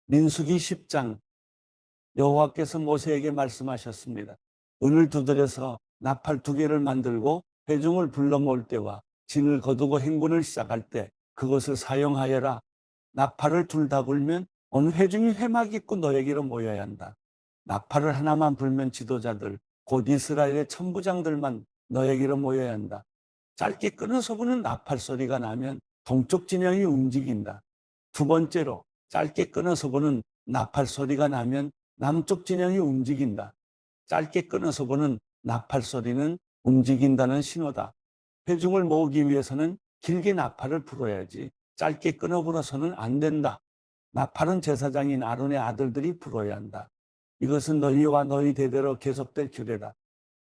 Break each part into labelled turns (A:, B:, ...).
A: 민수기 10장 여호와께서 모세에게 말씀하셨습니다. 은을 두드려서 나팔 2개를 만들고 회중을 불러 모을 때와 진을 거두고 행군을 시작할 때 그것을 사용하여라. 나팔을 둘 다 불면 온 회중이 회막 입고 너에게로 모여야 한다. 나팔을 하나만 불면 지도자들 곧 이스라엘의 천부장들만 너에게로 모여야 한다. 짧게 끊어서 부는 나팔 소리가 나면 동쪽 진영이 움직인다. 두 번째로 짧게 끊어서 부는 나팔 소리가 나면 남쪽 진영이 움직인다. 짧게 끊어서 부는 나팔 소리는 움직인다는 신호다. 회중을 모으기 위해서는 길게 나팔을 불어야지 짧게 끊어 불어서는 안 된다. 나팔은 제사장인 아론의 아들들이 불어야 한다. 이것은 너희와 너희 대대로 계속될 규례다.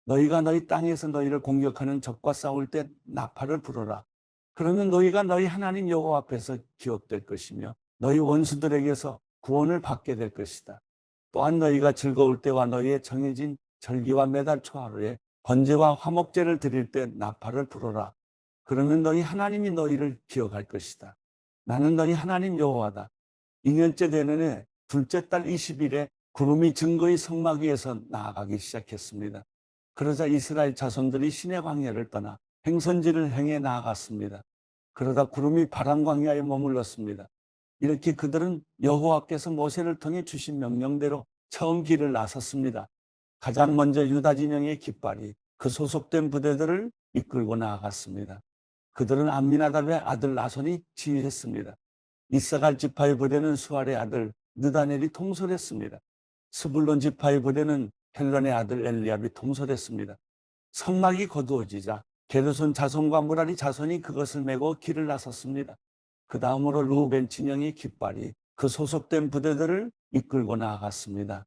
A: 너희가 너희 땅에서 너희를 공격하는 적과 싸울 때 나팔을 불어라. 그러면 너희가 너희 하나님 여호와 앞에서 기억될 것이며 너희 원수들에게서 구원을 받게 될 것이다. 또한 너희가 즐거울 때와 너희의 정해진 절기와 매달 초하루에 번제와 화목제를 드릴 때 나팔을 불어라. 그러면 너희 하나님이 너희를 기억할 것이다. 나는 너희 하나님 여호와다. 2년째 되는 해 둘째 달 20일에 구름이 증거의 성막 위에서 나아가기 시작했습니다. 그러자 이스라엘 자손들이 시내 광야를 떠나 행선지를 행해 나아갔습니다. 그러다 구름이 파란 광야에 머물렀습니다. 이렇게 그들은 여호와께서 모세를 통해 주신 명령대로 처음 길을 나섰습니다. 가장 먼저 유다 진영의 깃발이 그 소속된 부대들을 이끌고 나아갔습니다. 그들은 암미나답의 아들 나손이 지휘했습니다. 이사갈 지파의 부대는 수알의 아들 느다넬이 통솔했습니다. 스불론 지파의 부대는 헬론의 아들 엘리압이 통솔했습니다. 성막이 거두어지자 게르손 자손과 무라리 자손이 그것을 메고 길을 나섰습니다. 그 다음으로 루벤 진영의 깃발이 그 소속된 부대들을 이끌고 나아갔습니다.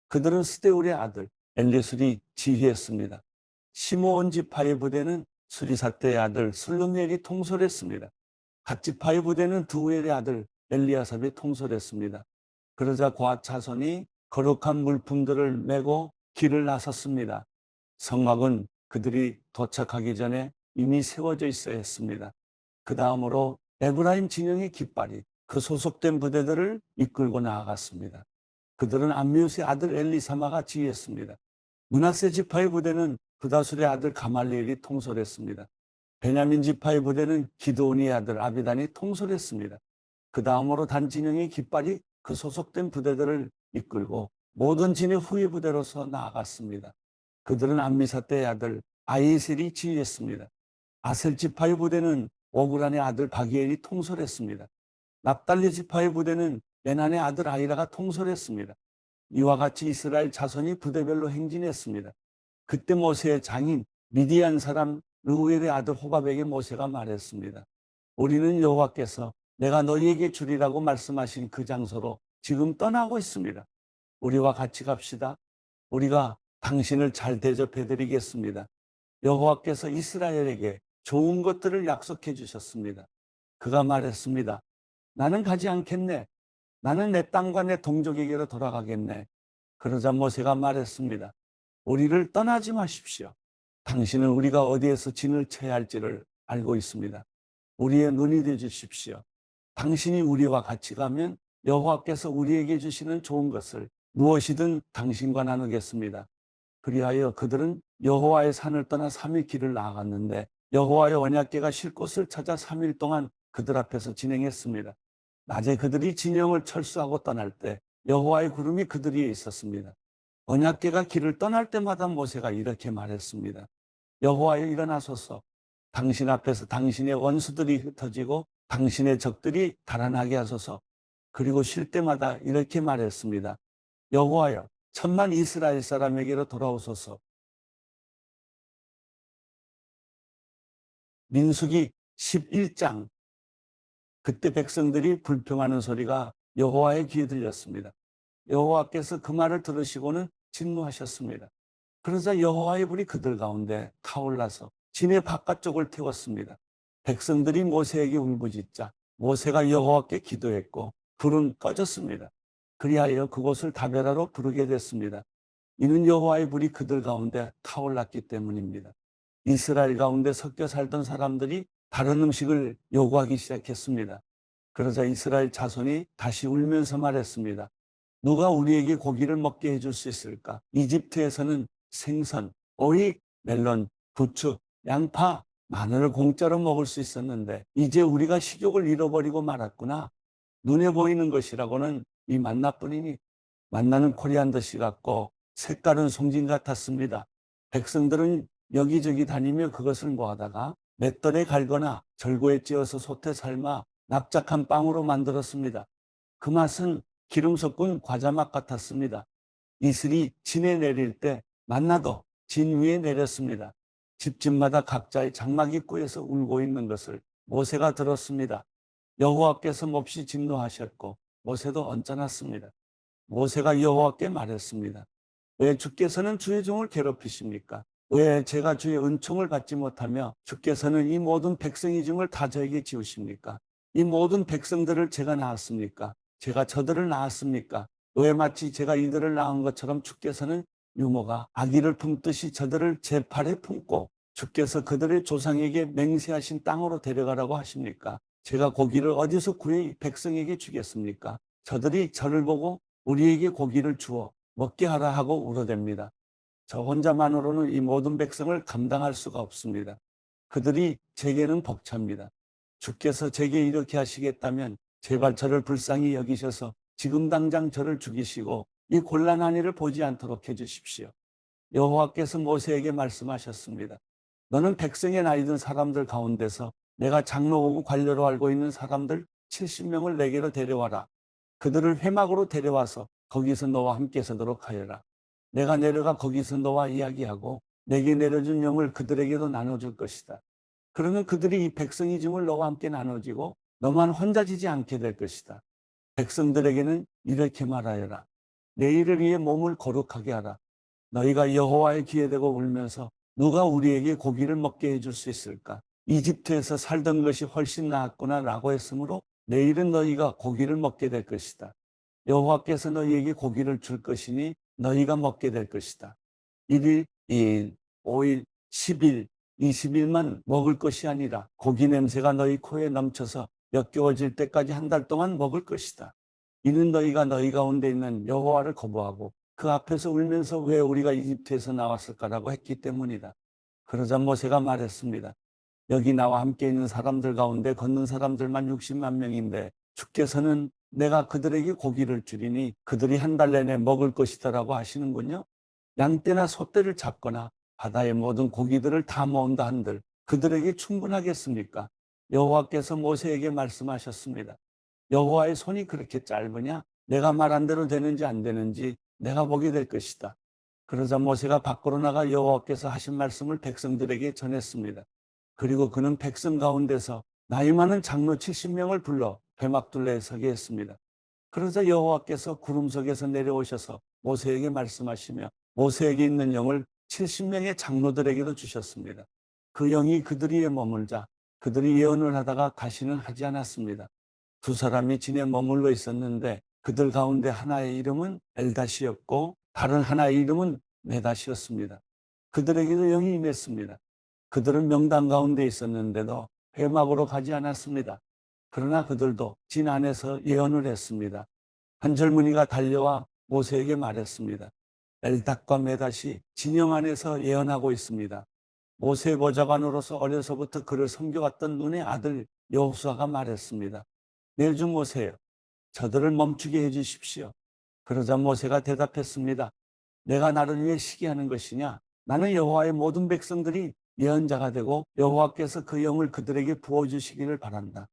A: 그들은 스데울의 아들 엘리술이 지휘했습니다. 시므온 지파의 부대는 수리사대의 아들 슬루미엘이 통솔했습니다. 갓 지파의 부대는 두엘의 아들 엘리아삽이 통솔했습니다. 그러자 곶 자손이 거룩한 물품들을 메고 길을 나섰습니다. 성막은 그들이 도착하기 전에 이미 세워져 있어야 했습니다. 그 다음으로 에브라임 진영의 깃발이 그 소속된 부대들을 이끌고 나아갔습니다. 그들은 암미우스의 아들 엘리사마가 지휘했습니다. 므낫세 지파의 부대는 부다술의 아들 가말리엘이 통솔했습니다. 베냐민 지파의 부대는 기드온의 아들 아비단이 통솔했습니다. 그 다음으로 단 진영의 깃발이 그 소속된 부대들을 이끌고 모든 진의 후위 부대로서 나아갔습니다. 그들은 암미사대의 아들 아이셀이 지휘했습니다. 아셀 지파의 부대는 오그란의 아들 바기엘이 통솔했습니다. 납달리 지파의 부대는 베난의 아들 아이라가 통솔했습니다. 이와 같이 이스라엘 자손이 부대별로 행진했습니다. 그때 모세의 장인 미디안 사람 르우엘의 아들 호밥에게 모세가 말했습니다. 우리는 여호와께서 내가 너희에게 주리라고 말씀하신 그 장소로 지금 떠나고 있습니다. 우리와 같이 갑시다. 우리가 당신을 잘 대접해드리겠습니다. 여호와께서 이스라엘에게 좋은 것들을 약속해 주셨습니다. 그가 말했습니다. 나는 가지 않겠네. 나는 내 땅과 내 동족에게로 돌아가겠네. 그러자 모세가 말했습니다. 우리를 떠나지 마십시오. 당신은 우리가 어디에서 진을 쳐야 할지를 알고 있습니다. 우리의 눈이 되어 주십시오. 당신이 우리와 같이 가면 여호와께서 우리에게 주시는 좋은 것을 무엇이든 당신과 나누겠습니다. 그리하여 그들은 여호와의 산을 떠나 3일 길을 나아갔는데 여호와의 언약궤가 쉴 곳을 찾아 3일 동안 그들 앞에서 진행했습니다. 낮에 그들이 진영을 철수하고 떠날 때 여호와의 구름이 그들 위에 있었습니다. 언약궤가 길을 떠날 때마다 모세가 이렇게 말했습니다. 여호와여 일어나소서. 당신 앞에서 당신의 원수들이 흩어지고 당신의 적들이 달아나게 하소서. 그리고 쉴 때마다 이렇게 말했습니다. 여호와여 천만 이스라엘 사람에게로 돌아오소서. 민수기 11장. 그때 백성들이 불평하는 소리가 여호와의 귀에 들렸습니다. 여호와께서 그 말을 들으시고는 진노하셨습니다. 그러자 여호와의 불이 그들 가운데 타올라서 진의 바깥쪽을 태웠습니다. 백성들이 모세에게 울부짖자 모세가 여호와께 기도했고 불은 꺼졌습니다. 그리하여 그곳을 다베라로 부르게 됐습니다. 이는 여호와의 불이 그들 가운데 타올랐기 때문입니다. 이스라엘 가운데 섞여 살던 사람들이 다른 음식을 요구하기 시작했습니다. 그러자 이스라엘 자손이 다시 울면서 말했습니다. 누가 우리에게 고기를 먹게 해줄 수 있을까? 이집트에서는 생선, 오이, 멜론, 부추, 양파, 마늘을 공짜로 먹을 수 있었는데 이제 우리가 식욕을 잃어버리고 말았구나. 눈에 보이는 것이라고는 이 만나뿐이니 만나는 코리안더씨 같고 색깔은 송진 같았습니다. 백성들은 여기저기 다니며 그것을 모아다가 맷돌에 갈거나 절구에 찧어서 솥에 삶아 납작한 빵으로 만들었습니다. 그 맛은 기름 섞은 과자 맛 같았습니다. 이슬이 진에 내릴 때 만나도 진 위에 내렸습니다. 집집마다 각자의 장막 입구에서 울고 있는 것을 모세가 들었습니다. 여호와께서 몹시 진노하셨고 모세도 언짢았습니다. 모세가 여호와께 말했습니다. 왜 주께서는 주의 종을 괴롭히십니까? 왜 제가 주의 은총을 받지 못하며 주께서는 이 모든 백성의 증을 다 저에게 지우십니까? 이 모든 백성들을 제가 낳았습니까? 제가 저들을 낳았습니까? 왜 마치 제가 이들을 낳은 것처럼 주께서는 유모가 아기를 품듯이 저들을 제 팔에 품고 주께서 그들의 조상에게 맹세하신 땅으로 데려가라고 하십니까? 제가 고기를 어디서 구해 백성에게 주겠습니까? 저들이 저를 보고 우리에게 고기를 주어 먹게 하라 하고 울어댑니다. 저 혼자만으로는 이 모든 백성을 감당할 수가 없습니다. 그들이 제게는 벅찹니다. 주께서 제게 이렇게 하시겠다면 제발 저를 불쌍히 여기셔서 지금 당장 저를 죽이시고 이 곤란한 일을 보지 않도록 해주십시오. 여호와께서 모세에게 말씀하셨습니다. 너는 백성의 나이 든 사람들 가운데서 내가 장로고 관료로 알고 있는 사람들 70명을 내게로 데려와라. 그들을 회막으로 데려와서 거기서 너와 함께 서도록 하여라. 내가 내려가 거기서 너와 이야기하고 내게 내려준 영을 그들에게도 나눠줄 것이다. 그러면 그들이 이 백성의 짐을 너와 함께 나눠지고 너만 혼자 지지 않게 될 것이다. 백성들에게는 이렇게 말하여라. 내일을 위해 몸을 거룩하게 하라. 너희가 여호와의 귀에 대고 울면서 누가 우리에게 고기를 먹게 해줄 수 있을까? 이집트에서 살던 것이 훨씬 나았구나 라고 했으므로 내일은 너희가 고기를 먹게 될 것이다. 여호와께서 너희에게 고기를 줄 것이니 너희가 먹게 될 것이다. 1일, 2일, 5일, 10일, 20일만 먹을 것이 아니라 고기 냄새가 너희 코에 넘쳐서 역겨워질 때까지 한 달 동안 먹을 것이다. 이는 너희가 너희 가운데 있는 여호와를 거부하고 그 앞에서 울면서 왜 우리가 이집트에서 나왔을까라고 했기 때문이다. 그러자 모세가 말했습니다. 여기 나와 함께 있는 사람들 가운데 걷는 사람들만 60만 명인데 주께서는 내가 그들에게 고기를 주리니 그들이 한 달 내내 먹을 것이다라고 하시는군요. 양떼나 소떼를 잡거나 바다의 모든 고기들을 다 모은다 한들 그들에게 충분하겠습니까? 여호와께서 모세에게 말씀하셨습니다. 여호와의 손이 그렇게 짧으냐? 내가 말한 대로 되는지 안 되는지 내가 보게 될 것이다. 그러자 모세가 밖으로 나가 여호와께서 하신 말씀을 백성들에게 전했습니다. 그리고 그는 백성 가운데서 나이 많은 장로 70명을 불러 회막둘레에 서게 했습니다. 그러자 여호와께서 구름 속에서 내려오셔서 모세에게 말씀하시며 모세에게 있는 영을 70명의 장로들에게도 주셨습니다. 그 영이 그들 위에 머물자 그들이 예언을 하다가 다시는 하지 않았습니다. 두 사람이 진에 머물러 있었는데 그들 가운데 하나의 이름은 엘다시였고 다른 하나의 이름은 메다시였습니다. 그들에게도 영이 임했습니다. 그들은 명당 가운데 있었는데도 회막으로 가지 않았습니다. 그러나 그들도 진 안에서 예언을 했습니다. 한 젊은이가 달려와 모세에게 말했습니다. 엘닥과 메닷이 진영 안에서 예언하고 있습니다. 모세의 보좌관으로서 어려서부터 그를 섬겨왔던 눈의 아들 여호수아가 말했습니다. 내중 오세요. 저들을 멈추게 해주십시오. 그러자 모세가 대답했습니다. 내가 나를 위해 시기하는 것이냐? 나는 여호와의 모든 백성들이 예언자가 되고 여호와께서 그 영을 그들에게 부어주시기를 바란다.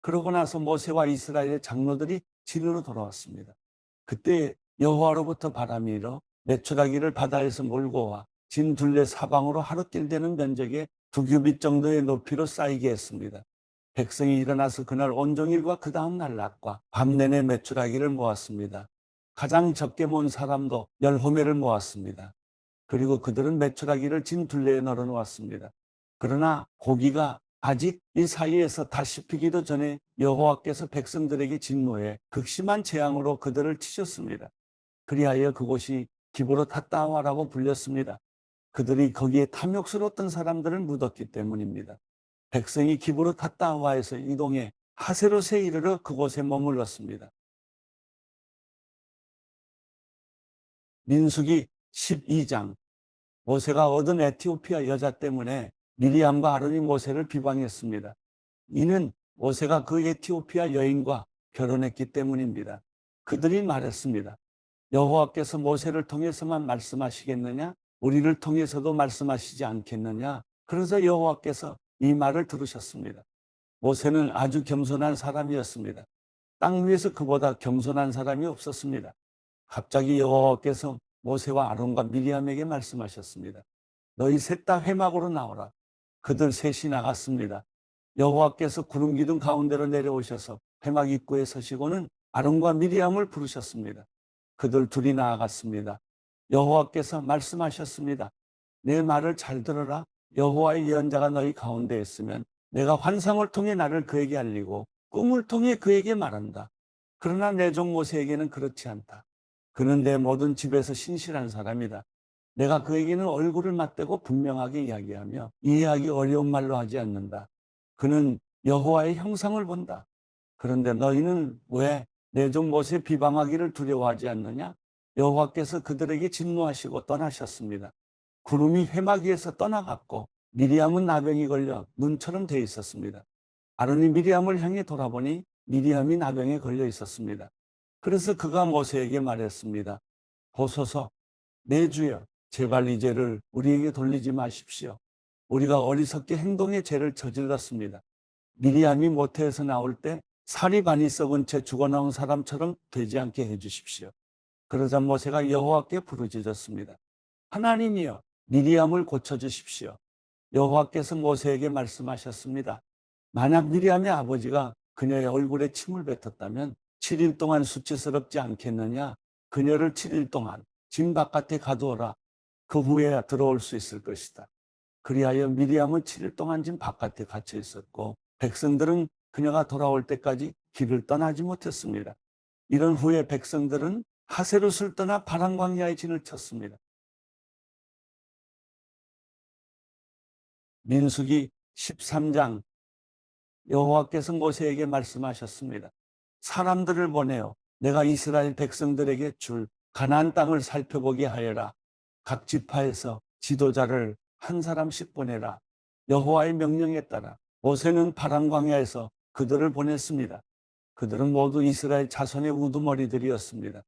A: 그러고 나서 모세와 이스라엘의 장로들이 진으로 돌아왔습니다. 그때 여호와로부터 바람이 일어 메추라기를 바다에서 몰고 와 진 둘레 사방으로 하루길 되는 면적의 2규빗 정도의 높이로 쌓이게 했습니다. 백성이 일어나서 그날 온종일과 그 다음 날 낮과 밤 내내 메추라기를 모았습니다. 가장 적게 모은 사람도 10호매를 모았습니다. 그리고 그들은 메추라기를 진 둘레에 널어 놓았습니다. 그러나 고기가 아직 이 사이에서 다 씹히기도 전에 여호와께서 백성들에게 진노해 극심한 재앙으로 그들을 치셨습니다. 그리하여 그곳이 기브롯 핫다와라고 불렸습니다. 그들이 거기에 탐욕스러웠던 사람들을 묻었기 때문입니다. 백성이 기브롯 핫다와에서 이동해 하세롯에 이르러 그곳에 머물렀습니다. 민수기 12장. 모세가 얻은 에티오피아 여자 때문에 미리암과 아론이 모세를 비방했습니다. 이는 모세가 그 에티오피아 여인과 결혼했기 때문입니다. 그들이 말했습니다. 여호와께서 모세를 통해서만 말씀하시겠느냐? 우리를 통해서도 말씀하시지 않겠느냐? 그래서 여호와께서 이 말을 들으셨습니다. 모세는 아주 겸손한 사람이었습니다. 땅 위에서 그보다 겸손한 사람이 없었습니다. 갑자기 여호와께서 모세와 아론과 미리암에게 말씀하셨습니다. 너희 셋 다 회막으로 나오라. 그들 셋이 나갔습니다. 여호와께서 구름 기둥 가운데로 내려오셔서 회막 입구에 서시고는 아론과 미리암을 부르셨습니다. 그들 둘이 나아갔습니다. 여호와께서 말씀하셨습니다. 내 말을 잘 들어라. 여호와의 예언자가 너희 가운데 있으면 내가 환상을 통해 나를 그에게 알리고 꿈을 통해 그에게 말한다. 그러나 내 종 모세에게는 그렇지 않다. 그는 내 모든 집에서 신실한 사람이다. 내가 그에게는 얼굴을 맞대고 분명하게 이야기하며 이해하기 어려운 말로 하지 않는다. 그는 여호와의 형상을 본다. 그런데 너희는 왜 내 종 모세 비방하기를 두려워하지 않느냐? 여호와께서 그들에게 진노하시고 떠나셨습니다. 구름이 회막 위에서 떠나갔고 미리암은 나병이 걸려 눈처럼 돼 있었습니다. 아론이 미리암을 향해 돌아보니 미리암이 나병에 걸려 있었습니다. 그래서 그가 모세에게 말했습니다. 보소서, 내 주여, 제발 이 죄를 우리에게 돌리지 마십시오. 우리가 어리석게 행동의 죄를 저질렀습니다. 미리암이 모태에서 나올 때 살이 많이 썩은 채 죽어나온 사람처럼 되지 않게 해주십시오. 그러자 모세가 여호와께 부르짖었습니다. 하나님이여, 미리암을 고쳐주십시오. 여호와께서 모세에게 말씀하셨습니다. 만약 미리암의 아버지가 그녀의 얼굴에 침을 뱉었다면 7일 동안 수치스럽지 않겠느냐? 그녀를 7일 동안 진 바깥에 가두어라. 그 후에 들어올 수 있을 것이다. 그리하여 미리암은 7일 동안 진 바깥에 갇혀 있었고 백성들은 그녀가 돌아올 때까지 길을 떠나지 못했습니다. 이런 후에 백성들은 하세롯을 떠나 파란 광야에 진을 쳤습니다. 민수기 13장. 여호와께서 모세에게 말씀하셨습니다. 사람들을 보내어 내가 이스라엘 백성들에게 줄 가나안 땅을 살펴보게 하여라. 각 지파에서 지도자를 한 사람씩 보내라. 여호와의 명령에 따라 모세는 파란 광야에서 그들을 보냈습니다. 그들은 모두 이스라엘 자손의 우두머리들이었습니다.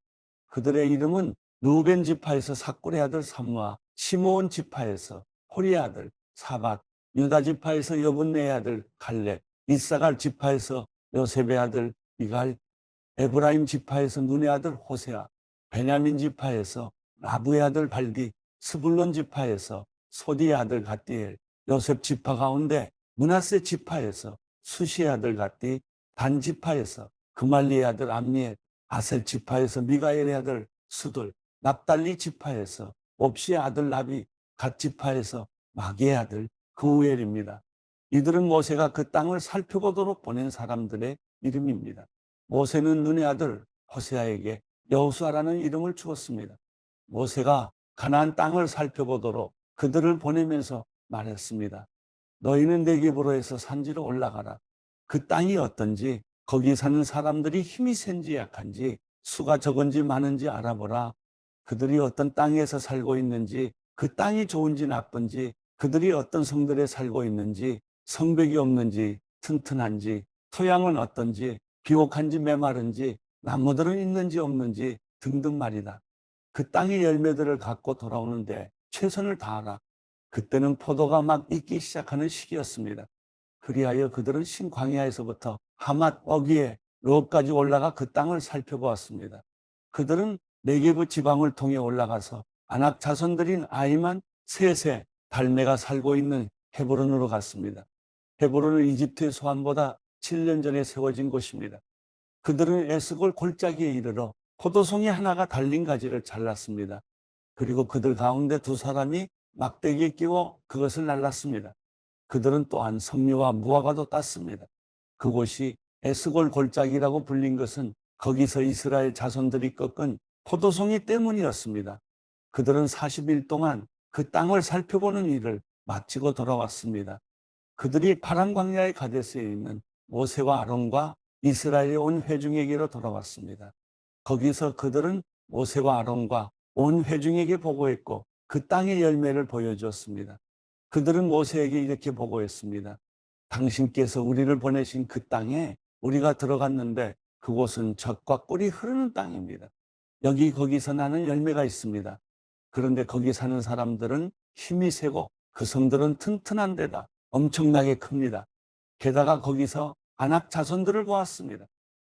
A: 그들의 이름은 루벤 지파에서 사꿀의 아들 삼무아, 시므온 지파에서 호리의 아들 사밧, 유다 지파에서 여분네의 아들 갈렙, 이사갈 지파에서 요셉의 아들 이갈, 에브라임 지파에서 눈의 아들 호세아, 베냐민 지파에서 라브의 아들 발디, 스불론 지파에서 소디의 아들 갓디엘, 요셉 지파 가운데 므낫세 지파에서 수시의 아들 갓디, 단 지파에서 그말리의 아들 암니엘, 아셀 지파에서 미가엘의 아들 수돌, 납달리 지파에서 옵시의 아들 나비, 갓 지파에서 마기의 아들 그우엘입니다. 이들은 모세가 그 땅을 살펴보도록 보낸 사람들의 이름입니다. 모세는 눈의 아들 호세아에게 여호수아라는 이름을 주었습니다. 모세가 가나안 땅을 살펴보도록 그들을 보내면서 말했습니다. 너희는 네겝으로 산지로 올라가라. 그 땅이 어떤지, 거기 사는 사람들이 힘이 센지 약한지, 수가 적은지 많은지 알아보라. 그들이 어떤 땅에서 살고 있는지, 그 땅이 좋은지 나쁜지, 그들이 어떤 성들에 살고 있는지, 성벽이 없는지, 튼튼한지, 토양은 어떤지, 비옥한지 메마른지, 나무들은 있는지 없는지 등등 말이다. 그 땅의 열매들을 갖고 돌아오는데 최선을 다하라. 그때는 포도가 막 익기 시작하는 시기였습니다. 그리하여 그들은 신광야에서부터 하맛 어귀에 롯까지 올라가 그 땅을 살펴보았습니다. 그들은 네게브 지방을 통해 올라가서 아낙 자손들인 아이만 셋의 달메가 살고 있는 헤브론으로 갔습니다. 헤브론은 이집트의 소환보다 7년 전에 세워진 곳입니다. 그들은 에스골 골짜기에 이르러 포도송이 하나가 달린 가지를 잘랐습니다. 그리고 그들 가운데 두 사람이 막대기에 끼워 그것을 날랐습니다. 그들은 또한 석류와 무화과도 땄습니다. 그곳이 에스골 골짜기라고 불린 것은 거기서 이스라엘 자손들이 꺾은 포도송이 때문이었습니다. 그들은 40일 동안 그 땅을 살펴보는 일을 마치고 돌아왔습니다. 그들이 파란 광야의 가데스에 있는 모세와 아론과 이스라엘의 온 회중에게로 돌아왔습니다. 거기서 그들은 모세와 아론과 온 회중에게 보고했고 그 땅의 열매를 보여주었습니다. 그들은 모세에게 이렇게 보고했습니다. 당신께서 우리를 보내신 그 땅에 우리가 들어갔는데 그곳은 젖과 꿀이 흐르는 땅입니다. 거기서 나는 열매가 있습니다. 그런데 거기 사는 사람들은 힘이 세고 그 성들은 튼튼한 데다 엄청나게 큽니다. 게다가 거기서 아낙 자손들을 보았습니다.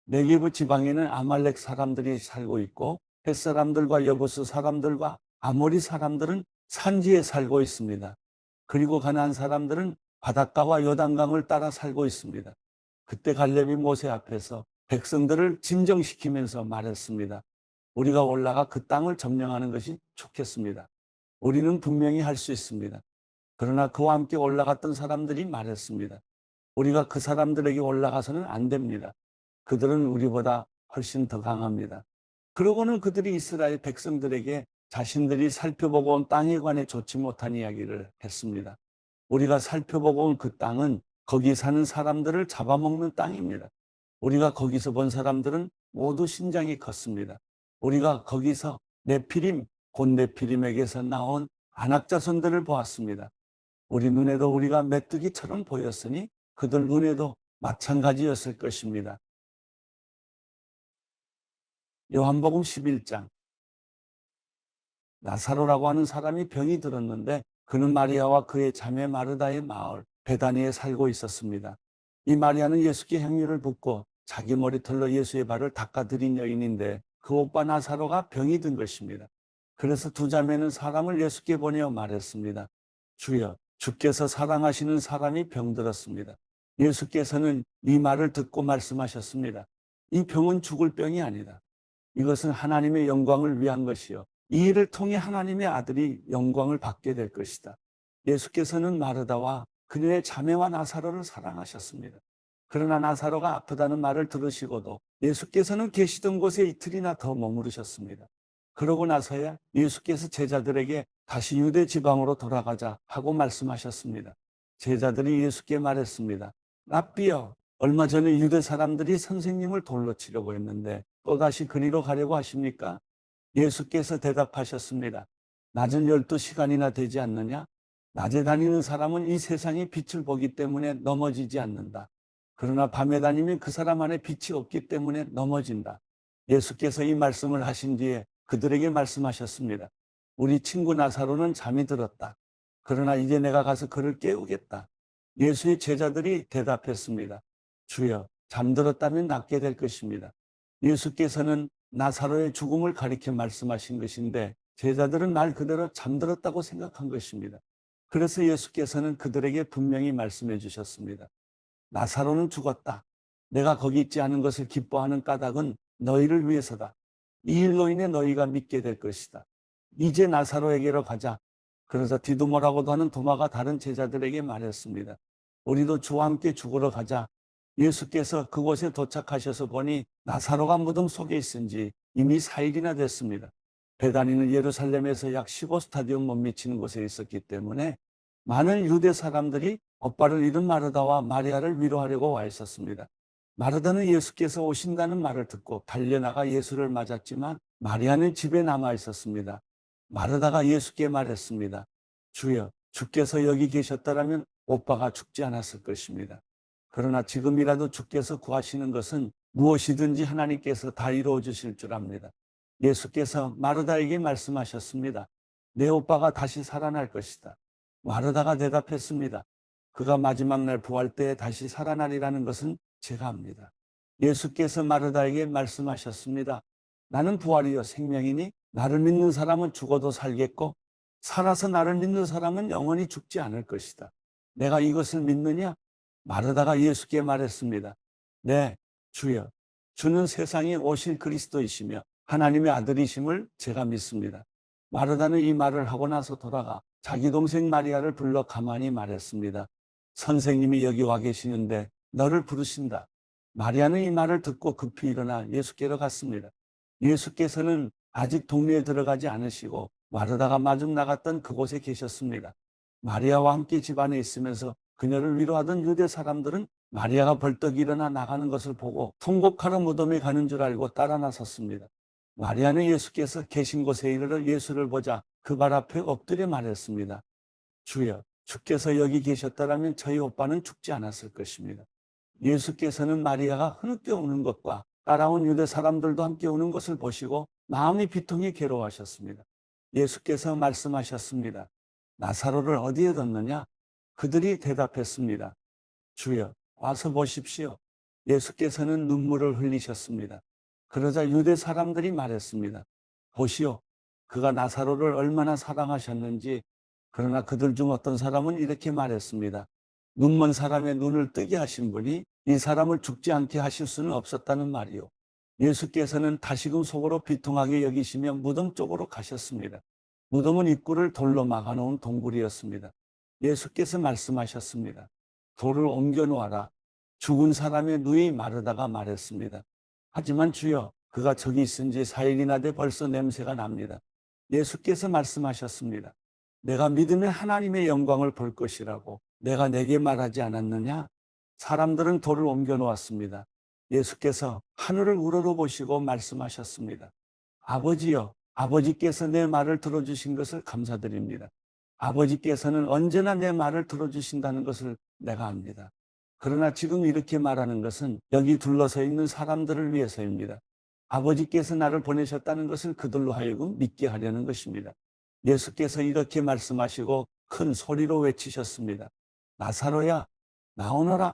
A: 네게브 지방에는 아말렉 사람들이 살고 있고 헷 사람들과 여부스 사람들과 아모리 사람들은 산지에 살고 있습니다. 그리고 가나안 사람들은 바닷가와 요단강을 따라 살고 있습니다. 그때 갈렙이 모세 앞에서 백성들을 진정시키면서 말했습니다. 우리가 올라가 그 땅을 점령하는 것이 좋겠습니다. 우리는 분명히 할 수 있습니다. 그러나 그와 함께 올라갔던 사람들이 말했습니다. 우리가 그 사람들에게 올라가서는 안 됩니다. 그들은 우리보다 훨씬 더 강합니다. 그러고는 그들이 이스라엘 백성들에게 자신들이 살펴보고 온 땅에 관해 좋지 못한 이야기를 했습니다. 우리가 살펴보고 온 그 땅은 거기 사는 사람들을 잡아먹는 땅입니다. 우리가 거기서 본 사람들은 모두 신장이 컸습니다. 우리가 거기서 네피림, 곧 네피림에게서 나온 아낙 자손들을 보았습니다. 우리 눈에도 우리가 메뚜기처럼 보였으니 그들 눈에도 마찬가지였을 것입니다. 요한복음 11장. 나사로라고 하는 사람이 병이 들었는데 그는 마리아와 그의 자매 마르다의 마을 베다니에 살고 있었습니다. 이 마리아는 예수께 향유를 붓고 자기 머리털로 예수의 발을 닦아드린 여인인데 그 오빠 나사로가 병이 든 것입니다. 그래서 두 자매는 사람을 예수께 보내어 말했습니다. 주여, 주께서 사랑하시는 사람이 병들었습니다. 예수께서는 이 말을 듣고 말씀하셨습니다. 이 병은 죽을 병이 아니다. 이것은 하나님의 영광을 위한 것이요. 이 일을 통해 하나님의 아들이 영광을 받게 될 것이다. 예수께서는 마르다와 그녀의 자매와 나사로를 사랑하셨습니다. 그러나 나사로가 아프다는 말을 들으시고도 예수께서는 계시던 곳에 이틀이나 더 머무르셨습니다. 그러고 나서야 예수께서 제자들에게 다시 유대 지방으로 돌아가자 하고 말씀하셨습니다. 제자들이 예수께 말했습니다. 랍비여, 얼마 전에 유대 사람들이 선생님을 돌로 치려고 했는데 또다시 그리로 가려고 하십니까? 예수께서 대답하셨습니다. 낮은 12시간이나 되지 않느냐? 낮에 다니는 사람은 이 세상의 빛을 보기 때문에 넘어지지 않는다. 그러나 밤에 다니면 그 사람 안에 빛이 없기 때문에 넘어진다. 예수께서 이 말씀을 하신 뒤에 그들에게 말씀하셨습니다. 우리 친구 나사로는 잠이 들었다. 그러나 이제 내가 가서 그를 깨우겠다. 예수의 제자들이 대답했습니다. 주여, 잠들었다면 낫게 될 것입니다. 예수께서는 나사로의 죽음을 가리켜 말씀하신 것인데 제자들은 말 그대로 잠들었다고 생각한 것입니다. 그래서 예수께서는 그들에게 분명히 말씀해 주셨습니다. 나사로는 죽었다. 내가 거기 있지 않은 것을 기뻐하는 까닭은 너희를 위해서다. 이 일로 인해 너희가 믿게 될 것이다. 이제 나사로에게로 가자. 그래서 디두모라고도 하는 도마가 다른 제자들에게 말했습니다. 우리도 주와 함께 죽으러 가자. 예수께서 그곳에 도착하셔서 보니 나사로가 무덤 속에 있은 지 이미 4일이나 됐습니다. 베다니는 예루살렘에서 약 15스타디움 못 미치는 곳에 있었기 때문에 많은 유대 사람들이 오빠를 잃은 마르다와 마리아를 위로하려고 와 있었습니다. 마르다는 예수께서 오신다는 말을 듣고 달려나가 예수를 맞았지만 마리아는 집에 남아 있었습니다. 마르다가 예수께 말했습니다. 주여, 주께서 여기 계셨더라면 오빠가 죽지 않았을 것입니다. 그러나 지금이라도 주께서 구하시는 것은 무엇이든지 하나님께서 다 이루어 주실 줄 압니다. 예수께서 마르다에게 말씀하셨습니다. 내 오빠가 다시 살아날 것이다. 마르다가 대답했습니다. 그가 마지막 날 부활 때에 다시 살아나리라는 것은 제가 압니다. 예수께서 마르다에게 말씀하셨습니다. 나는 부활이요 생명이니 나를 믿는 사람은 죽어도 살겠고 살아서 나를 믿는 사람은 영원히 죽지 않을 것이다. 내가 이것을 믿느냐? 마르다가 예수께 말했습니다. 네, 주여. 주는 세상에 오실 그리스도이시며 하나님의 아들이심을 제가 믿습니다. 마르다는 이 말을 하고 나서 돌아가 자기 동생 마리아를 불러 가만히 말했습니다. 선생님이 여기 와 계시는데 너를 부르신다. 마리아는 이 말을 듣고 급히 일어나 예수께로 갔습니다. 예수께서는 아직 동네에 들어가지 않으시고 마르다가 마중 나갔던 그곳에 계셨습니다. 마리아와 함께 집안에 있으면서 그녀를 위로하던 유대 사람들은 마리아가 벌떡 일어나 나가는 것을 보고 통곡하러 무덤에 가는 줄 알고 따라 나섰습니다. 마리아는 예수께서 계신 곳에 이르러 예수를 보자 그 발 앞에 엎드려 말했습니다. 주여, 주께서 여기 계셨더라면 저희 오빠는 죽지 않았을 것입니다. 예수께서는 마리아가 흐느껴 우는 것과 따라온 유대 사람들도 함께 우는 것을 보시고 마음이 비통히 괴로워하셨습니다. 예수께서 말씀하셨습니다. 나사로를 어디에 뒀느냐? 그들이 대답했습니다. 주여, 와서 보십시오. 예수께서는 눈물을 흘리셨습니다. 그러자 유대 사람들이 말했습니다. 보시오, 그가 나사로를 얼마나 사랑하셨는지. 그러나 그들 중 어떤 사람은 이렇게 말했습니다. 눈먼 사람의 눈을 뜨게 하신 분이 이 사람을 죽지 않게 하실 수는 없었다는 말이요. 예수께서는 다시금 속으로 비통하게 여기시며 무덤 쪽으로 가셨습니다. 무덤은 입구를 돌로 막아놓은 동굴이었습니다. 예수께서 말씀하셨습니다. 돌을 옮겨 놓아라. 죽은 사람의 누이 마르다가 말했습니다. 하지만 주여, 그가 저기 있은 지 4일이나 돼 벌써 냄새가 납니다. 예수께서 말씀하셨습니다. 내가 믿으면 하나님의 영광을 볼 것이라고 내가 내게 말하지 않았느냐? 사람들은 돌을 옮겨 놓았습니다. 예수께서 하늘을 우러러보시고 말씀하셨습니다. 아버지여, 아버지께서 내 말을 들어주신 것을 감사드립니다. 아버지께서는 언제나 내 말을 들어주신다는 것을 내가 압니다. 그러나 지금 이렇게 말하는 것은 여기 둘러서 있는 사람들을 위해서입니다. 아버지께서 나를 보내셨다는 것을 그들로 하여금 믿게 하려는 것입니다. 예수께서 이렇게 말씀하시고 큰 소리로 외치셨습니다. 나사로야, 나오너라.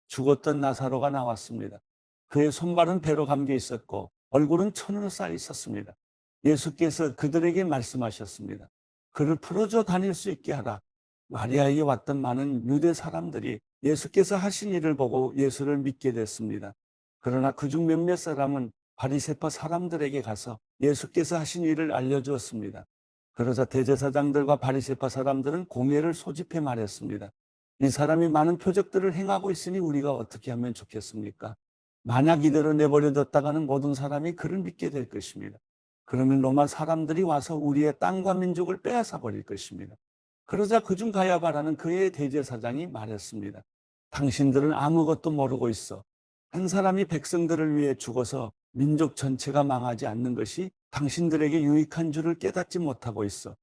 A: 죽었던 나사로가 나왔습니다. 그의 손발은 배로 감겨 있었고 얼굴은 천으로 쌓여 있었습니다. 예수께서 그들에게 말씀하셨습니다. 그를 풀어줘 다닐 수 있게 하라. 마리아에게 왔던 많은 유대 사람들이 예수께서 하신 일을 보고 예수를 믿게 됐습니다. 그러나 그중 몇몇 사람은 바리새파 사람들에게 가서 예수께서 하신 일을 알려주었습니다. 그러자 대제사장들과 바리새파 사람들은 공회를 소집해 말했습니다. 이 사람이 많은 표적들을 행하고 있으니 우리가 어떻게 하면 좋겠습니까? 만약 이대로 내버려뒀다가는 모든 사람이 그를 믿게 될 것입니다. 그러면 로마 사람들이 와서 우리의 땅과 민족을 빼앗아 버릴 것입니다. 그러자 그중 가야바라는 그의 대제사장이 말했습니다. 당신들은 아무것도 모르고 있어. 한 사람이 백성들을 위해 죽어서 민족 전체가 망하지 않는 것이 당신들에게 유익한 줄을 깨닫지 못하고 있어.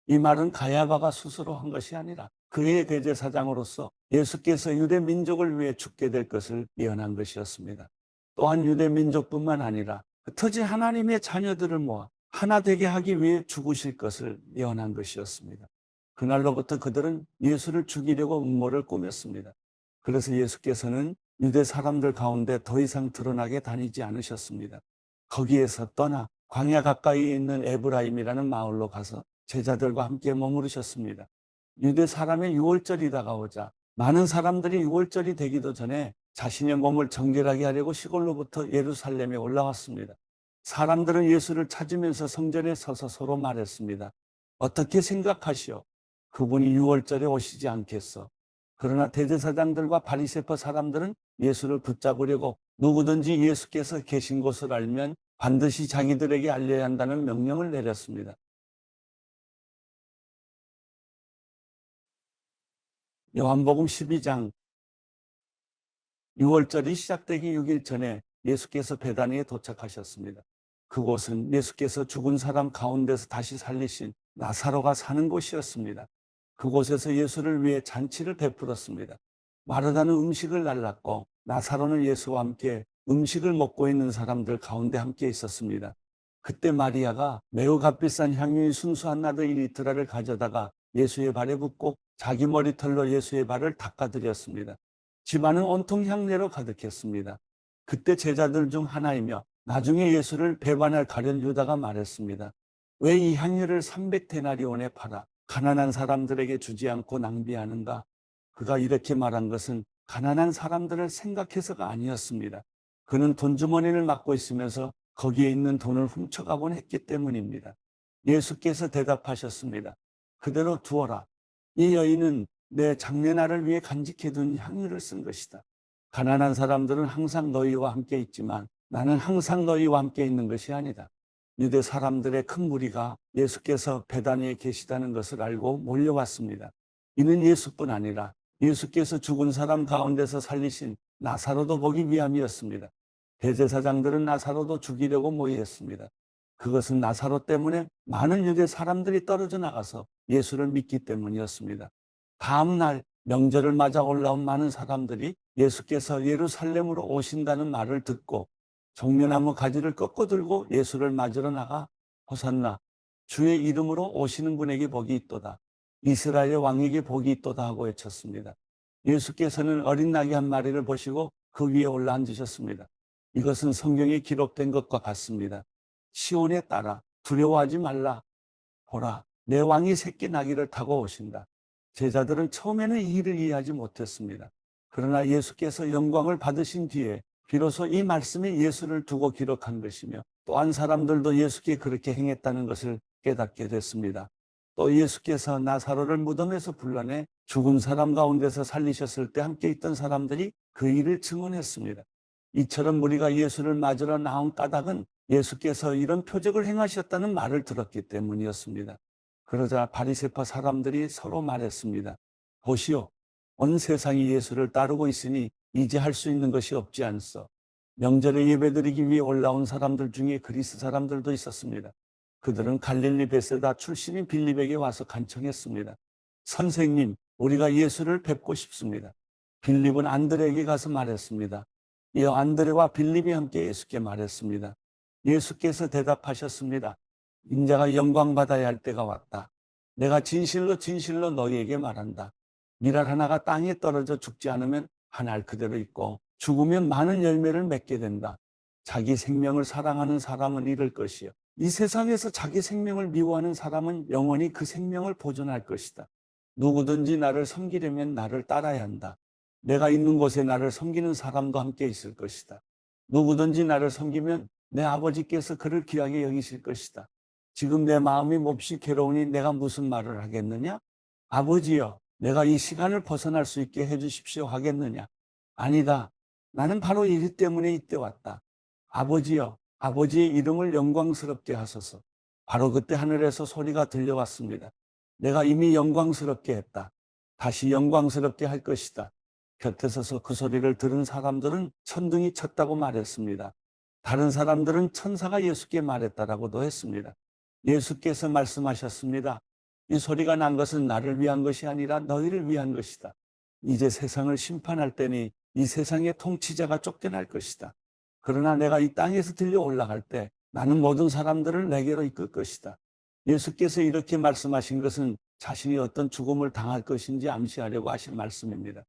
A: 이 말은 가야바가 스스로 한 것이 아니라 그의 대제사장으로서 예수께서 유대 민족을 위해 죽게 될 것을 예언한 것이었습니다. 또한 유대 민족뿐만 아니라 흩어지 하나님의 자녀들을 모아 하나 되게 하기 위해 죽으실 것을 예언한 것이었습니다. 그날로부터 그들은 예수를 죽이려고 음모를 꾸몄습니다. 그래서 예수께서는 유대 사람들 가운데 더 이상 드러나게 다니지 않으셨습니다. 거기에서 떠나 광야 가까이에 있는 에브라임이라는 마을로 가서 제자들과 함께 머무르셨습니다. 유대 사람의 유월절이 다가오자 많은 사람들이 유월절이 되기도 전에 자신의 몸을 정결하게 하려고 시골로부터 예루살렘에 올라왔습니다. 사람들은 예수를 찾으면서 성전에 서서 서로 말했습니다. 어떻게 생각하시오? 그분이 유월절에 오시지 않겠어? 그러나 대제사장들과 바리새파 사람들은 예수를 붙잡으려고 누구든지 예수께서 계신 곳을 알면 반드시 자기들에게 알려야 한다는 명령을 내렸습니다. 요한복음 12장 6월절이 시작되기 6일 전에 예수께서 베다니에 도착하셨습니다. 그곳은 예수께서 죽은 사람 가운데서 다시 살리신 나사로가 사는 곳이었습니다. 그곳에서 예수를 위해 잔치를 베풀었습니다. 마르다는 음식을 날랐고 나사로는 예수와 함께 음식을 먹고 있는 사람들 가운데 함께 있었습니다. 그때 마리아가 매우 값비싼 향유인 순수한 나드 1리터를 가져다가 예수의 발에 붓고 자기 머리털로 예수의 발을 닦아드렸습니다. 집안은 온통 향내로 가득했습니다. 그때 제자들 중 하나이며 나중에 예수를 배반할 가련 유다가 말했습니다. 왜 이 향유를 300데나리온에 팔아 가난한 사람들에게 주지 않고 낭비하는가? 그가 이렇게 말한 것은 가난한 사람들을 생각해서가 아니었습니다. 그는 돈주머니를 맡고 있으면서 거기에 있는 돈을 훔쳐가곤 했기 때문입니다. 예수께서 대답하셨습니다. 그대로 두어라. 이 여인은 내 장례날을 위해 간직해둔 향유를 쓴 것이다. 가난한 사람들은 항상 너희와 함께 있지만 나는 항상 너희와 함께 있는 것이 아니다. 유대 사람들의 큰 무리가 예수께서 베다니에 계시다는 것을 알고 몰려왔습니다. 이는 예수뿐 아니라 예수께서 죽은 사람 가운데서 살리신 나사로도 보기 위함이었습니다. 대제사장들은 나사로도 죽이려고 모의했습니다. 그것은 나사로 때문에 많은 유대 사람들이 떨어져 나가서 예수를 믿기 때문이었습니다. 다음 날 명절을 맞아 올라온 많은 사람들이 예수께서 예루살렘으로 오신다는 말을 듣고 종려나무 가지를 꺾어 들고 예수를 맞으러 나가 호산나 주의 이름으로 오시는 분에게 복이 있도다. 이스라엘의 왕에게 복이 있도다 하고 외쳤습니다. 예수께서는 어린 나귀 한 마리를 보시고 그 위에 올라앉으셨습니다. 이것은 성경에 기록된 것과 같습니다. 시온에 따라 두려워하지 말라. 보라, 내 왕이 새끼 나귀를 타고 오신다. 제자들은 처음에는 이 일을 이해하지 못했습니다. 그러나 예수께서 영광을 받으신 뒤에 비로소 이 말씀이 예수를 두고 기록한 것이며 또한 사람들도 예수께 그렇게 행했다는 것을 깨닫게 됐습니다. 또 예수께서 나사로를 무덤에서 불러내 죽은 사람 가운데서 살리셨을 때 함께 있던 사람들이 그 일을 증언했습니다. 이처럼 우리가 예수를 맞으러 나온 까닭은 예수께서 이런 표적을 행하셨다는 말을 들었기 때문이었습니다. 그러자 바리새파 사람들이 서로 말했습니다. 보시오, 온 세상이 예수를 따르고 있으니 이제 할 수 있는 것이 없지 않소. 명절에 예배드리기 위해 올라온 사람들 중에 그리스 사람들도 있었습니다. 그들은 갈릴리 베세다 출신인 빌립에게 와서 간청했습니다. 선생님, 우리가 예수를 뵙고 싶습니다. 빌립은 안드레에게 가서 말했습니다. 이어 안드레와 빌립이 함께 예수께 말했습니다. 예수께서 대답하셨습니다. 인자가 영광받아야 할 때가 왔다. 내가 진실로 진실로 너희에게 말한다. 밀알 하나가 땅에 떨어져 죽지 않으면 한 알 그대로 있고 죽으면 많은 열매를 맺게 된다. 자기 생명을 사랑하는 사람은 잃을 것이요. 이 세상에서 자기 생명을 미워하는 사람은 영원히 그 생명을 보존할 것이다. 누구든지 나를 섬기려면 나를 따라야 한다. 내가 있는 곳에 나를 섬기는 사람도 함께 있을 것이다. 누구든지 나를 섬기면 내 아버지께서 그를 귀하게 여기실 것이다. 지금 내 마음이 몹시 괴로우니 내가 무슨 말을 하겠느냐? 아버지여, 내가 이 시간을 벗어날 수 있게 해주십시오 하겠느냐? 아니다. 나는 바로 일 때문에 이때 왔다. 아버지여, 아버지의 이름을 영광스럽게 하소서. 바로 그때 하늘에서 소리가 들려왔습니다. 내가 이미 영광스럽게 했다. 다시 영광스럽게 할 것이다. 곁에 서서 그 소리를 들은 사람들은 천둥이 쳤다고 말했습니다. 다른 사람들은 천사가 예수께 말했다라고도 했습니다. 예수께서 말씀하셨습니다. 이 소리가 난 것은 나를 위한 것이 아니라 너희를 위한 것이다. 이제 세상을 심판할 때니 이 세상의 통치자가 쫓겨날 것이다. 그러나 내가 이 땅에서 들려 올라갈 때 나는 모든 사람들을 내게로 이끌 것이다. 예수께서 이렇게 말씀하신 것은 자신이 어떤 죽음을 당할 것인지 암시하려고 하신 말씀입니다.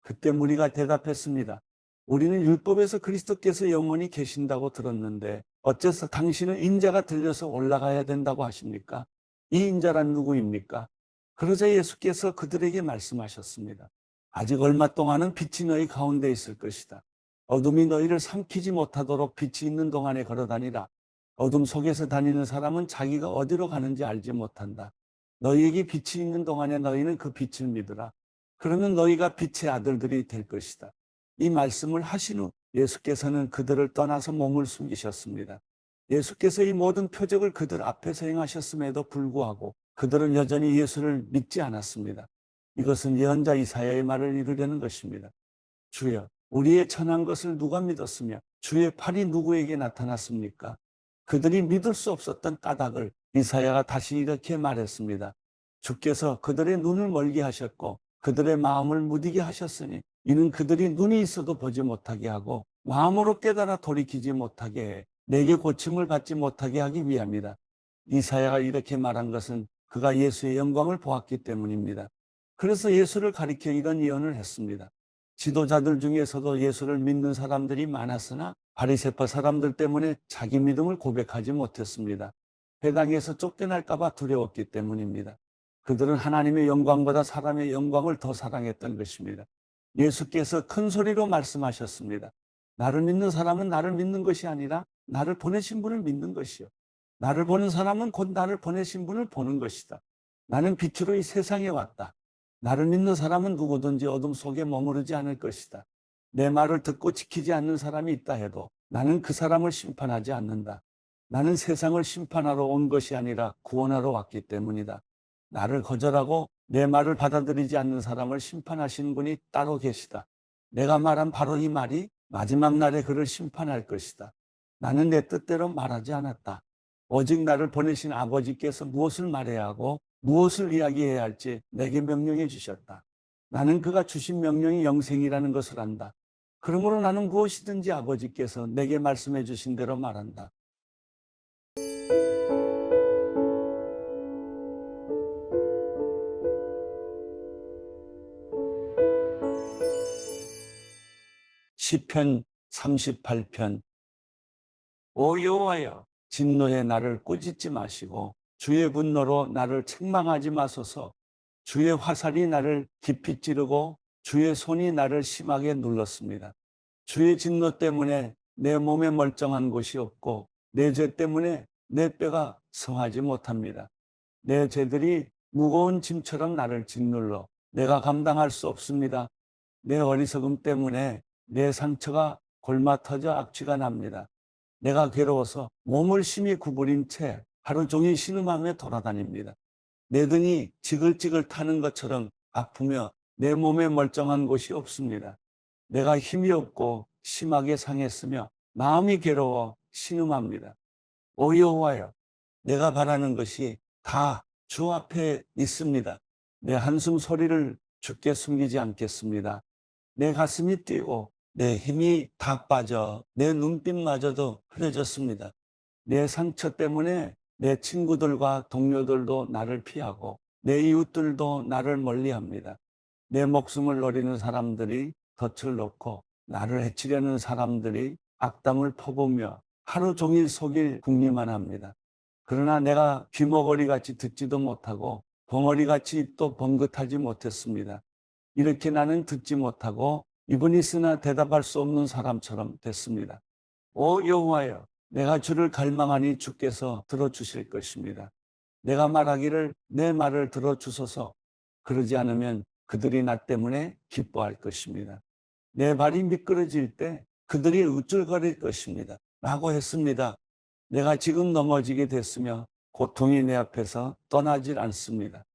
A: 그때 무리가 대답했습니다. 우리는 율법에서 그리스도께서 영원히 계신다고 들었는데 어째서 당신은 인자가 들려서 올라가야 된다고 하십니까? 이 인자란 누구입니까? 그러자 예수께서 그들에게 말씀하셨습니다. 아직 얼마 동안은 빛이 너희 가운데 있을 것이다. 어둠이 너희를 삼키지 못하도록 빛이 있는 동안에 걸어다니라. 어둠 속에서 다니는 사람은 자기가 어디로 가는지 알지 못한다. 너희에게 빛이 있는 동안에 너희는 그 빛을 믿으라. 그러면 너희가 빛의 아들들이 될 것이다. 이 말씀을 하신 후 예수께서는 그들을 떠나서 몸을 숨기셨습니다. 예수께서 이 모든 표적을 그들 앞에서 행하셨음에도 불구하고 그들은 여전히 예수를 믿지 않았습니다. 이것은 예언자 이사야의 말을 이루려는 것입니다. 주여, 우리의 천한 것을 누가 믿었으며 주의 팔이 누구에게 나타났습니까? 그들이 믿을 수 없었던 까닭을 이사야가 다시 이렇게 말했습니다. 주께서 그들의 눈을 멀게 하셨고 그들의 마음을 무디게 하셨으니 이는 그들이 눈이 있어도 보지 못하게 하고 마음으로 깨달아 돌이키지 못하게 해 내게 고침을 받지 못하게 하기 위함이다. 이사야가 이렇게 말한 것은 그가 예수의 영광을 보았기 때문입니다. 그래서 예수를 가리켜 이런 예언을 했습니다. 지도자들 중에서도 예수를 믿는 사람들이 많았으나 바리새파 사람들 때문에 자기 믿음을 고백하지 못했습니다. 회당에서 쫓겨날까 봐 두려웠기 때문입니다. 그들은 하나님의 영광보다 사람의 영광을 더 사랑했던 것입니다. 예수께서 큰 소리로 말씀하셨습니다. 나를 믿는 사람은 나를 믿는 것이 아니라 나를 보내신 분을 믿는 것이요. 나를 보는 사람은 곧 나를 보내신 분을 보는 것이다. 나는 빛으로 이 세상에 왔다. 나를 믿는 사람은 누구든지 어둠 속에 머무르지 않을 것이다. 내 말을 듣고 지키지 않는 사람이 있다 해도 나는 그 사람을 심판하지 않는다. 나는 세상을 심판하러 온 것이 아니라 구원하러 왔기 때문이다. 나를 거절하고 내 말을 받아들이지 않는 사람을 심판하시는 분이 따로 계시다. 내가 말한 바로 이 말이 마지막 날에 그를 심판할 것이다. 나는 내 뜻대로 말하지 않았다. 오직 나를 보내신 아버지께서 무엇을 말해야 하고 무엇을 이야기해야 할지 내게 명령해 주셨다. 나는 그가 주신 명령이 영생이라는 것을 안다. 그러므로 나는 무엇이든지 아버지께서 내게 말씀해 주신 대로 말한다. 시편 38편. 오 여호와여, 진노에 나를 꾸짖지 마시고 주의 분노로 나를 책망하지 마소서. 주의 화살이 나를 깊이 찌르고 주의 손이 나를 심하게 눌렀습니다. 주의 진노 때문에 내 몸에 멀쩡한 곳이 없고 내 죄 때문에 내 뼈가 성하지 못합니다. 내 죄들이 무거운 짐처럼 나를 짓눌러 내가 감당할 수 없습니다. 내 어리석음 때문에 내 상처가 골마 터져 악취가 납니다. 내가 괴로워서 몸을 심히 구부린 채 하루 종일 신음하며 돌아다닙니다. 내 등이 지글지글 타는 것처럼 아프며 내 몸에 멀쩡한 곳이 없습니다. 내가 힘이 없고 심하게 상했으며 마음이 괴로워 신음합니다. 오 여호와여, 내가 바라는 것이 다 주 앞에 있습니다. 내 한숨 소리를 주께 숨기지 않겠습니다. 내 가슴이 뛰고 내 힘이 다 빠져 내 눈빛마저도 흐려졌습니다. 내 상처 때문에 내 친구들과 동료들도 나를 피하고 내 이웃들도 나를 멀리합니다. 내 목숨을 노리는 사람들이 덫을 놓고 나를 해치려는 사람들이 악담을 퍼부으며 하루 종일 속일 궁리만 합니다. 그러나 내가 귀머거리같이 듣지도 못하고 벙어리같이 또 번긋하지 못했습니다. 이렇게 나는 듣지 못하고 입은 있으나 대답할 수 없는 사람처럼 됐습니다. 오 여호와여, 내가 주를 갈망하니 주께서 들어주실 것입니다. 내가 말하기를 내 말을 들어주소서. 그러지 않으면 그들이 나 때문에 기뻐할 것입니다. 내 발이 미끄러질 때 그들이 우쭐거릴 것입니다. 라고 했습니다. 내가 지금 넘어지게 됐으며 고통이 내 앞에서 떠나질 않습니다.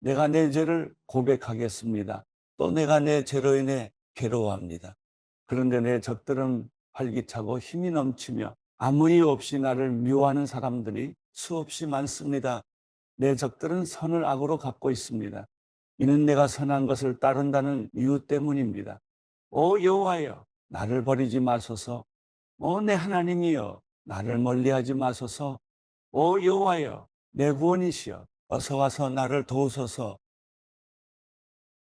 A: 내가 내 죄를 고백하겠습니다. 또 내가 내 죄로 인해 괴로워합니다. 그런데 내 적들은 활기차고 힘이 넘치며 아무 이유 없이 나를 미워하는 사람들이 수없이 많습니다. 내 적들은 선을 악으로 갚고 있습니다. 이는 내가 선한 것을 따른다는 이유 때문입니다. 오 여호와여, 나를 버리지 마소서. 오 내 하나님이여, 나를 멀리하지 마소서. 오 여호와여, 내 구원이시여, 어서 와서 나를 도우소서.